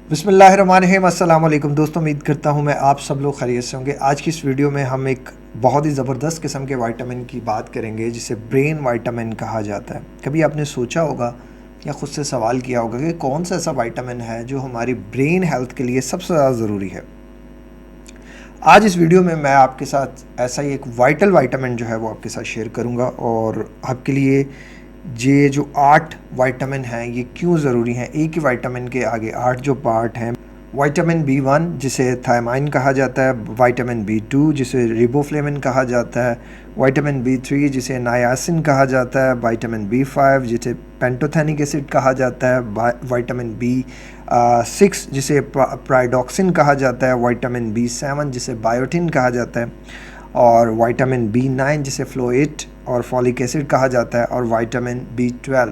बिस्मिल्लाहिर्रहमानिर्रहीम। अस्सलाम वालेकुम दोस्तों, उम्मीद करता हूँ मैं आप सब लोग खैरियत से होंगे। आज की इस वीडियो में हम एक बहुत ही ज़बरदस्त किस्म के विटामिन की बात करेंगे जिसे ब्रेन विटामिन कहा जाता है। कभी आपने सोचा होगा या ख़ुद से सवाल किया होगा कि कौन सा ऐसा विटामिन है जो हमारी ब्रेन हेल्थ के लिए सबसे ज़्यादा ज़रूरी है। आज इस वीडियो में मैं आपके साथ ऐसा ही एक वाइटल विटामिन जो है वो आपके साथ शेयर करूँगा और आपके लिए ये जो 8 विटामिन हैं ये क्यों ज़रूरी हैं। एक ही विटामिन के आगे 8 जो पार्ट हैं। विटामिन B1 जिसे थायमाइन कहा जाता है, विटामिन B2 जिसे रिबोफ्लेविन कहा जाता है, विटामिन B3 जिसे नायासिन कहा जाता है, विटामिन B5 जिसे पेंटोथेनिक एसिड कहा जाता है, विटामिन B6 जिसे प्राइडॉक्सिन कहा जाता है, विटामिन B7 जिसे बायोटिन कहा जाता है और विटामिन B9 जिसे फ्लोएट और फॉलिक एसिड कहा जाता है और विटामिन B12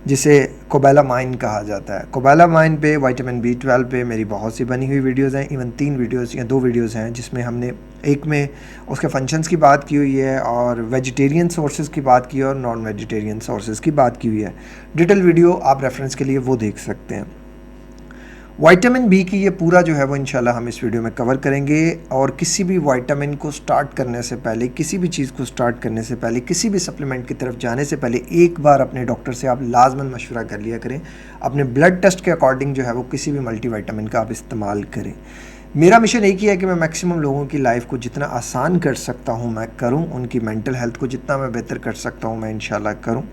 जिसे कोबालामाइन कहा जाता है। कोबालामाइन पे, विटामिन B12 पे मेरी बहुत सी बनी हुई वीडियोज़ हैं, इवन 3 वीडियोज़ या 2 वीडियोज़ हैं जिसमें हमने एक में उसके फंक्शंस की बात की हुई है और वेजिटेरियन सोर्सेज़ की बात की है और नॉन वेजिटेरियन सोर्सेज़ की बात की हुई है। डिटेल वीडियो आप रेफरेंस के लिए वो देख सकते हैं। विटामिन बी की ये पूरा जो है वो इंशाल्लाह हम इस वीडियो में कवर करेंगे और किसी भी विटामिन को स्टार्ट करने से पहले, किसी भी चीज़ को स्टार्ट करने से पहले, किसी भी सप्लीमेंट की तरफ जाने से पहले एक बार अपने डॉक्टर से आप लाजमन मशवरा कर लिया करें। अपने ब्लड टेस्ट के अकॉर्डिंग जो है वो किसी भी मल्टी विटामिन का आप इस्तेमाल करें। मेरा मिशन एक ही है कि मैं मैक्सिमम लोगों की लाइफ को जितना आसान कर सकता हूँ मैं करूँ, उनकी मेंटल हेल्थ को जितना मैं बेहतर कर सकता हूँ मैं इंशाल्लाह करूँ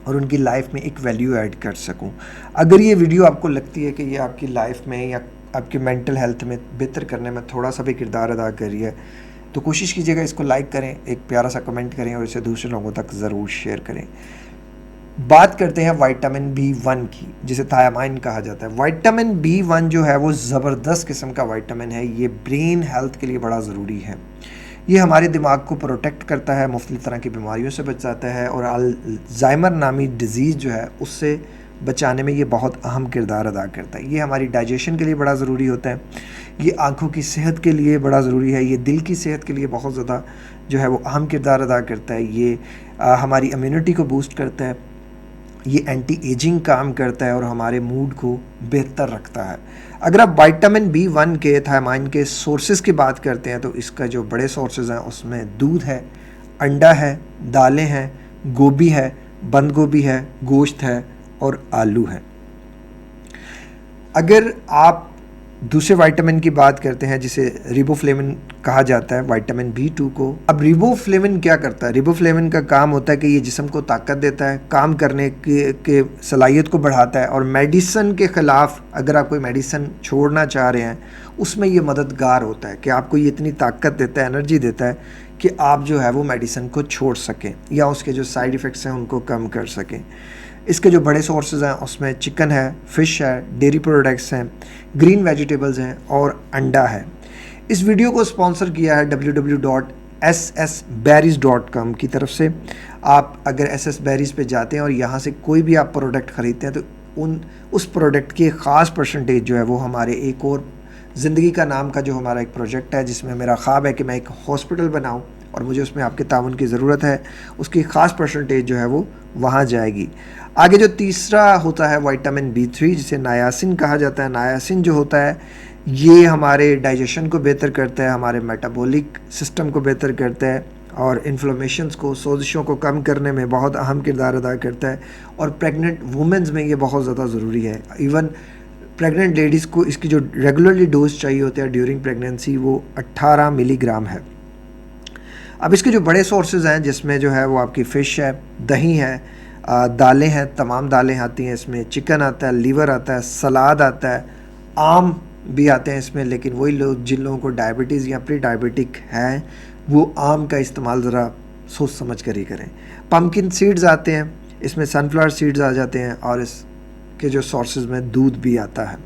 और उनकी लाइफ में एक वैल्यू ऐड कर सकूं। अगर ये वीडियो आपको लगती है कि ये आपकी लाइफ में या आपकी मेंटल हेल्थ में बेहतर करने में थोड़ा सा भी किरदार अदा कर रही है तो कोशिश कीजिएगा इसको लाइक करें, एक प्यारा सा कमेंट करें और इसे दूसरे लोगों तक ज़रूर शेयर करें। बात करते हैं विटामिन B1 की जिसे थायमाइन कहा जाता है। विटामिन B1 जो है वो ज़बरदस्त किस्म का विटामिन है। ये ब्रेन हेल्थ के लिए बड़ा ज़रूरी है। ये हमारे दिमाग को प्रोटेक्ट करता है, मुख्तलिफ़ तरह की बीमारियों से बचाता है और अल्जाइमर नामी डिज़ीज़ जो है उससे बचाने में ये बहुत अहम किरदार अदा करता है। ये हमारी डाइजेशन के लिए बड़ा ज़रूरी होता है, ये आँखों की सेहत के लिए बड़ा ज़रूरी है, ये दिल की सेहत के लिए बहुत ज़्यादा जो है वो अहम किरदार अदा करता है। ये हमारी इम्यूनिटी को बूस्ट करता है, ये एंटी एजिंग काम करता है और हमारे मूड को बेहतर रखता है। अगर आप विटामिन B1 के, थायमाइन के सोर्सेज़ की बात करते हैं तो इसका जो बड़े सोर्सेज़ हैं उसमें दूध है, अंडा है, दालें हैं, गोभी है, बंद गोभी है, गोश्त है और आलू है। अगर आप दूसरे विटामिन की बात करते हैं जिसे रिबोफ्लेविन कहा जाता है, विटामिन B2 को। अब रिबोफ्लेविन क्या करता है? रिबोफ्लेविन का काम होता है कि ये जिस्म को ताकत देता है, काम करने के सलाहियत को बढ़ाता है और मेडिसिन के ख़िलाफ़ अगर आप कोई मेडिसिन छोड़ना चाह रहे हैं उसमें ये मददगार होता है कि आपको ये इतनी ताकत देता है, एनर्जी देता है कि आप जो है वो मेडिसिन को छोड़ सकें या उसके जो साइड इफ़ेक्ट्स हैं उनको कम कर सकें। इसके जो बड़े सोर्सेज़ हैं उसमें चिकन है, फ़िश है, डेयरी प्रोडक्ट्स हैं, ग्रीन वेजिटेबल्स हैं और अंडा है। इस वीडियो को स्पॉन्सर किया है www.ssberries.com की तरफ से। आप अगर SS Berries पे जाते हैं और यहाँ से कोई भी आप प्रोडक्ट ख़रीदते हैं तो उस प्रोडक्ट की एक ख़ास परसेंटेज जो है वो हमारे एक और ज़िंदगी का नाम का जो हमारा एक प्रोजेक्ट है जिसमें मेरा ख्वाब है कि मैं एक हॉस्पिटल बनाऊँ और मुझे उसमें आपके ताउन की ज़रूरत है, उसकी ख़ास परसेंटेज जो है वो वहाँ जाएगी। आगे जो तीसरा होता है विटामिन B3 जिसे नायासिन कहा जाता है। नायासिन जो होता है ये हमारे डाइजेशन को बेहतर करता है, हमारे मेटाबॉलिक सिस्टम को बेहतर करता है और इन्फ्लेमेशंस को, सोजिशों को कम करने में बहुत अहम किरदार अदा करता है और प्रेग्नेंट वुमेंस में ये बहुत ज़्यादा ज़रूरी है। इवन प्रेग्नेंट लेडीज़ को इसकी जो रेगुलरली डोज चाहिए होता है ड्यूरिंग प्रेगनेंसी वो 18 मिलीग्राम है। अब इसके जो बड़े सोर्सेज हैं जिसमें जो है वो आपकी फ़िश है, दही है, दालें हैं, तमाम दालें आती हैं इसमें, चिकन आता है, लीवर आता है, सलाद आता है, आम भी आते हैं इसमें। लेकिन वही लोग जिन लोगों को डायबिटीज़ या प्री डायबिटिक है वो आम का इस्तेमाल ज़रा सोच समझ कर ही करें। पम्पकिन सीड्स आते हैं इसमें, सनफ्लावर सीड्स आ जाते हैं और इसके जो सोर्सेज में दूध भी आता है।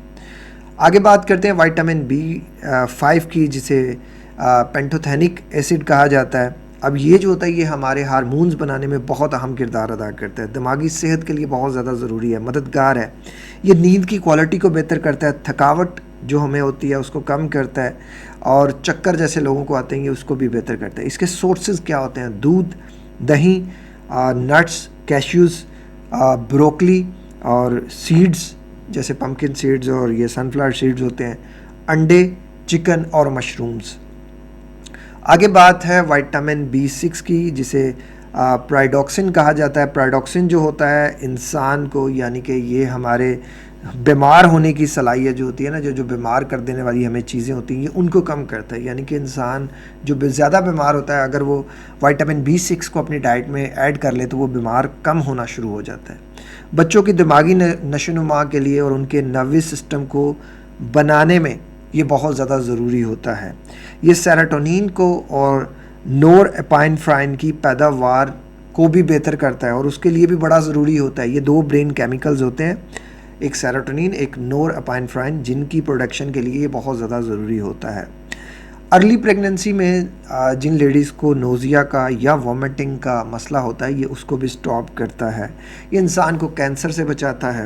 आगे बात करते हैं विटामिन B5 की जिसे पेंटोथेनिक एसिड कहा जाता है। अब ये जो होता है ये हमारे हार्मोन्स बनाने में बहुत अहम किरदार अदा करता है, दिमागी सेहत के लिए बहुत ज़्यादा ज़रूरी है, मददगार है। ये नींद की क्वालिटी को बेहतर करता है, थकावट जो हमें होती है उसको कम करता है और चक्कर जैसे लोगों को आते हैं उसको भी बेहतर करता है। इसके सोर्सेज क्या होते हैं? दूध, दही, नट्स, कैश्यूज़, ब्रोकली और सीड्स جیسے پمکن سیڈز اور یہ سن فلاور سیڈز ہوتے ہیں، انڈے، چکن اور مشرومز۔ آگے بات ہے وائٹامن B6 کی، جسے پرائیڈوکسن کہا جاتا ہے۔ پرائیڈوکسن جو ہوتا ہے انسان کو، یعنی کہ یہ ہمارے بیمار ہونے کی صلاحیت جو ہوتی ہے نا، جو بیمار کر دینے والی ہمیں چیزیں ہوتی ہیں، یہ ان کو کم کرتا ہے۔ یعنی کہ انسان جو زیادہ بیمار ہوتا ہے، اگر وہ وائٹامن B6 کو اپنی ڈائٹ میں ایڈ کر لے تو وہ بیمار کم ہونا شروع ہو جاتا ہے۔ بچوں کی دماغی نشو و نما کے لیے اور ان کے نروس سسٹم کو بنانے میں یہ بہت زیادہ ضروری ہوتا ہے۔ یہ سیروٹونین کو اور نور ایپائنفرائن کی پیداوار کو بھی بہتر کرتا ہے، اور اس کے لیے بھی بڑا ضروری ہوتا ہے۔ یہ 2 برین کیمیکلز ہوتے ہیں، ایک سیروٹونین، ایک نور ایپائنفرائن، جن کی پروڈکشن کے لیے یہ بہت زیادہ ضروری ہوتا ہے۔ ارلی پریگننسی میں جن لیڈیز کو نوزیا کا یا وومٹنگ کا مسئلہ ہوتا ہے، یہ اس کو بھی سٹاپ کرتا ہے۔ یہ انسان کو کینسر سے بچاتا ہے۔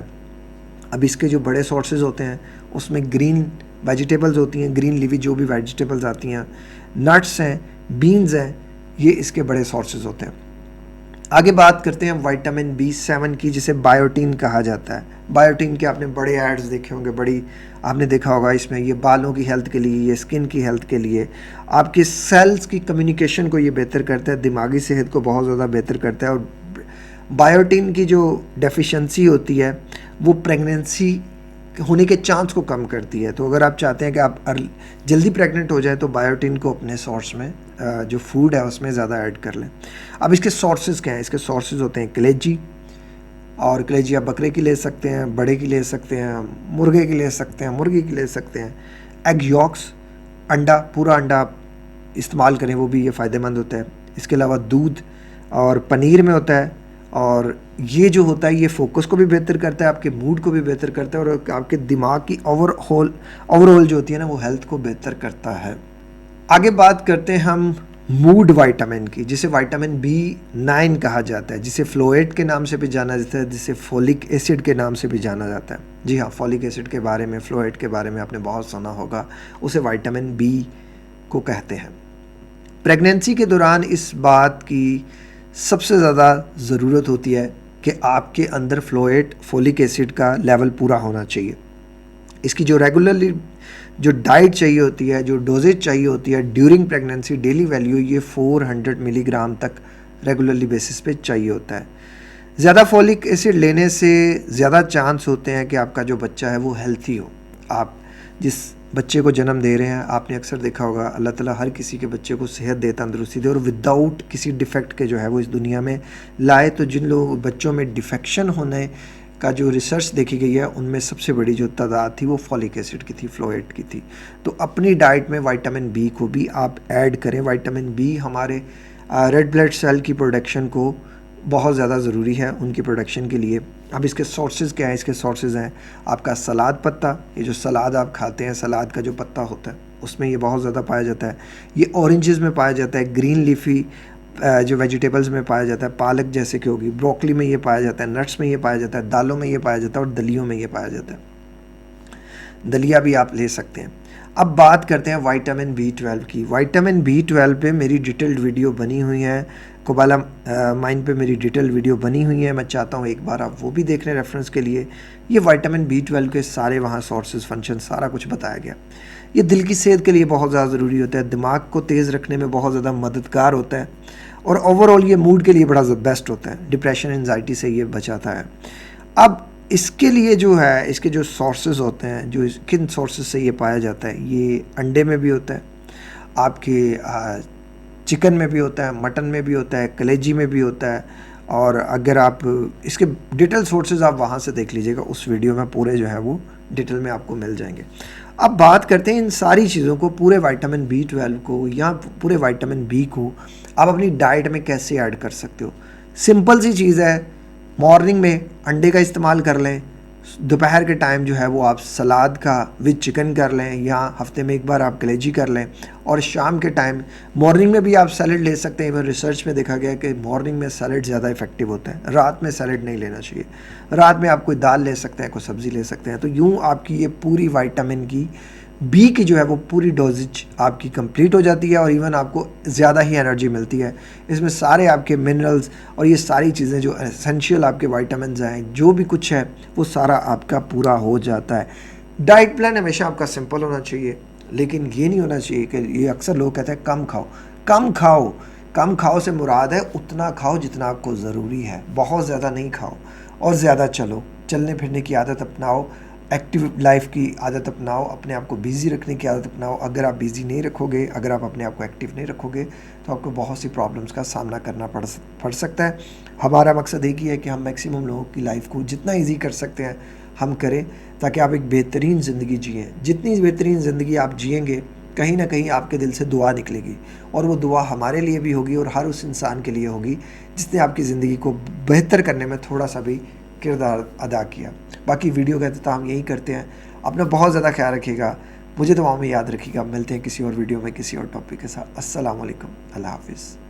اب اس کے جو بڑے سورسز ہوتے ہیں اس میں گرین ویجیٹیبلز ہوتی ہیں، گرین لیوی جو بھی ویجیٹیبلز آتی ہیں، نٹس ہیں، بینز ہیں، یہ اس کے بڑے سورسز ہوتے ہیں۔ آگے بات کرتے ہیں وائٹامن B7 کی، جسے بائیوٹین کہا جاتا ہے۔ بائیوٹین کے آپ نے بڑے ایڈز دیکھے ہوں گے، آپ نے دیکھا ہوگا اس میں، یہ بالوں کی ہیلتھ کے لیے، یہ اسکن کی ہیلتھ کے لیے، آپ کے سیلز کی کمیونیکیشن کو یہ بہتر کرتا ہے، دماغی صحت کو بہت زیادہ بہتر کرتا ہے۔ اور بائیوٹین کی جو ڈیفیشنسی ہوتی ہے وہ پریگننسی ہونے کے چانس کو کم کرتی ہے۔ تو اگر آپ چاہتے ہیں کہ آپ جلدی پریگننٹ ہو جائیں تو بائیوٹین کو اپنے سورس میں جو فوڈ ہے اس میں زیادہ ایڈ کر لیں۔ اب اس کے سورسز کیا ہیں؟ اس کے سورسز ہوتے ہیں کلیجی، اور کلیجی آپ بکرے کی لے سکتے ہیں، بڑے کی لے سکتے ہیں، مرغے کی لے سکتے ہیں، مرغی کی لے سکتے ہیں۔ ایگ یوکس، انڈا، پورا انڈا آپ استعمال کریں، وہ بھی یہ فائدہ مند ہوتا ہے۔ اس کے علاوہ دودھ اور پنیر میں ہوتا ہے، اور یہ جو ہوتا ہے یہ فوکس کو بھی بہتر کرتا ہے، آپ کے موڈ کو بھی بہتر کرتا ہے، اور آپ کے دماغ کی اوور آل جو ہوتی ہے نا وہ ہیلتھ کو بہتر کرتا ہے۔ آگے بات کرتے ہیں ہم موڈ وائٹامن کی، جسے وائٹامن B9 کہا جاتا ہے، جسے فلوئیٹ کے نام سے بھی جانا جاتا ہے، جسے فولک ایسڈ کے نام سے بھی جانا جاتا ہے۔ جی ہاں، فولک ایسڈ کے بارے میں، فلوئیٹ کے بارے میں آپ نے بہت سنا ہوگا، اسے وائٹامن B کو کہتے ہیں۔ پریگننسی کے دوران اس بات کی سب سے زیادہ ضرورت ہوتی ہے کہ آپ کے اندر فولک ایسڈ کا لیول پورا ہونا چاہیے۔ اس کی جو ریگولرلی جو ڈائٹ چاہیے ہوتی ہے، جو ڈوزیج چاہیے ہوتی ہے ڈیورنگ پریگننسی، ڈیلی ویلیو یہ 400 ملی گرام تک ریگولرلی بیسس پہ چاہیے ہوتا ہے۔ زیادہ فولک ایسڈ لینے سے زیادہ چانس ہوتے ہیں کہ آپ کا جو بچہ ہے وہ ہیلتھی ہو۔ آپ جس بچے کو جنم دے رہے ہیں، آپ نے اکثر دیکھا ہوگا اللہ تعالیٰ ہر کسی کے بچے کو صحت دے، تندرستی دے، اور وداؤٹ کسی ڈیفیکٹ کے جو ہے وہ اس دنیا میں لائے۔ تو جن لوگوں بچوں میں ڈیفیکشن ہونے کا جو ریسرچ دیکھی گئی ہے ان میں سب سے بڑی جو تعداد تھی وہ فولک ایسڈ کی تھی، فلوئیٹ کی تھی۔ تو اپنی ڈائٹ میں وائٹامن B کو بھی آپ ایڈ کریں۔ وائٹامن B ہمارے ریڈ بلڈ سیل کی پروڈکشن کو بہت زیادہ ضروری ہے، ان کی پروڈکشن کے لیے۔ اب اس کے سورسز کیا ہیں؟ اس کے سورسز ہیں آپ کا سلاد پتا، یہ جو سلاد آپ کھاتے ہیں، سلاد کا جو پتا ہوتا ہے اس میں یہ بہت زیادہ پایا جاتا ہے۔ یہ اورنجز میں پایا جاتا ہے، گرین لیفی جو ویجیٹیبلز میں پایا جاتا ہے، پالک جیسے کہ ہوگی، بروکلی میں یہ پایا جاتا ہے، نٹس میں یہ پایا جاتا ہے، دالوں میں یہ پایا جاتا ہے، اور دلیوں میں یہ پایا جاتا ہے۔ دلیا بھی آپ لے سکتے ہیں۔ اب بات کرتے ہیں وائٹامن B12 کی۔ وائٹامن B12 پہ میری ڈیٹیلڈ ویڈیو بنی ہوئی ہے، کوبالا مائن پہ میری ڈیٹیل ویڈیو بنی ہوئی ہے، میں چاہتا ہوں ایک بار آپ وہ بھی دیکھ لیں ریفرنس کے لیے۔ یہ وائٹامن B12 کے سارے وہاں سورسز، فنکشن، سارا کچھ بتایا گیا۔ یہ دل کی صحت کے لیے بہت زیادہ ضروری ہوتا ہے، دماغ کو تیز رکھنے میں بہت زیادہ مددگار ہوتا ہے، اور اوور آل یہ موڈ کے لیے بڑا بیسٹ ہوتا ہے، ڈپریشن، انزائٹی سے یہ بچاتا ہے۔ اب اس کے لیے جو ہے، اس کے جو سورسز ہوتے ہیں، جو کن سورسز سے یہ پایا جاتا ہے، یہ انڈے میں بھی ہوتا ہے، آپ کے چکن میں بھی ہوتا ہے، مٹن میں بھی ہوتا ہے، کلیجی میں بھی ہوتا ہے، اور اگر آپ اس کے ڈیٹیل سورسز آپ وہاں سے دیکھ لیجئے گا، اس ویڈیو میں پورے جو ہے وہ ڈیٹیل میں آپ کو مل جائیں گے۔ اب بات کرتے ہیں ان ساری چیزوں کو، پورے وائٹامن B12 کو یا پورے وائٹامن B کو آپ اپنی ڈائٹ میں کیسے ایڈ کر سکتے ہو۔ سمپل سی چیز ہے، مارننگ میں انڈے کا استعمال کر لیں، دوپہر کے ٹائم جو ہے وہ آپ سلاد کا وتھ چکن کر لیں، یا ہفتے میں ایک بار آپ کلیجی کر لیں، اور شام کے ٹائم مارننگ میں بھی آپ سیلڈ لے سکتے ہیں۔ ریسرچ میں دیکھا گیا کہ مارننگ میں سیلڈ زیادہ افیکٹو ہوتا ہے، رات میں سیلڈ نہیں لینا چاہیے۔ رات میں آپ کوئی دال لے سکتے ہیں، کوئی سبزی لے سکتے ہیں۔ تو یوں آپ کی یہ پوری وائٹامن کی बी की जो है वो पूरी डोजेज आपकी कंप्लीट हो जाती है और इवन आपको ज़्यादा ही एनर्जी मिलती है। इसमें सारे आपके मिनरल्स और ये सारी चीज़ें जो एसेंशियल आपके विटामिन्स हैं, जो भी कुछ है वो सारा आपका पूरा हो जाता है। डाइट प्लान हमेशा आपका सिंपल होना चाहिए, लेकिन ये नहीं होना चाहिए कि ये अक्सर लोग कहते हैं कम खाओ। कम खाओ, कम खाओ से मुराद है उतना खाओ जितना आपको ज़रूरी है, बहुत ज़्यादा नहीं खाओ। और ज़्यादा चलो, चलने फिरने की आदत अपनाओ, एक्टिव लाइफ की आदत अपनाओ, अपने आप को बिज़ी रखने की आदत अपनाओ। अगर आप बिज़ी नहीं रखोगे, अगर आप अपने आप को एक्टिव नहीं रखोगे तो आपको बहुत सी प्रॉब्लम्स का सामना करना पड़ सकता है। हमारा मकसद एक ही है कि हम मैक्सिमम लोगों की लाइफ को जितना ईजी कर सकते हैं हम करें, ताकि आप एक बेहतरीन ज़िंदगी जिएँ। जितनी बेहतरीन ज़िंदगी आप जिएंगे, कहीं ना कहीं आपके दिल से दुआ निकलेगी, और वो दुआ हमारे लिए भी होगी और हर उस इंसान के लिए होगी जिसने आपकी ज़िंदगी को बेहतर करने में थोड़ा सा भी किरदार अदा किया। बाकी वीडियो कहते तो हम यही करते हैं। अपना बहुत ज़्यादा ख्याल रखिएगा, मुझे दुआओं में याद रखिएगा। मिलते हैं किसी और वीडियो में किसी और टॉपिक के साथ। अस्सलाम वालेकुम, अल्लाह हाफिज़।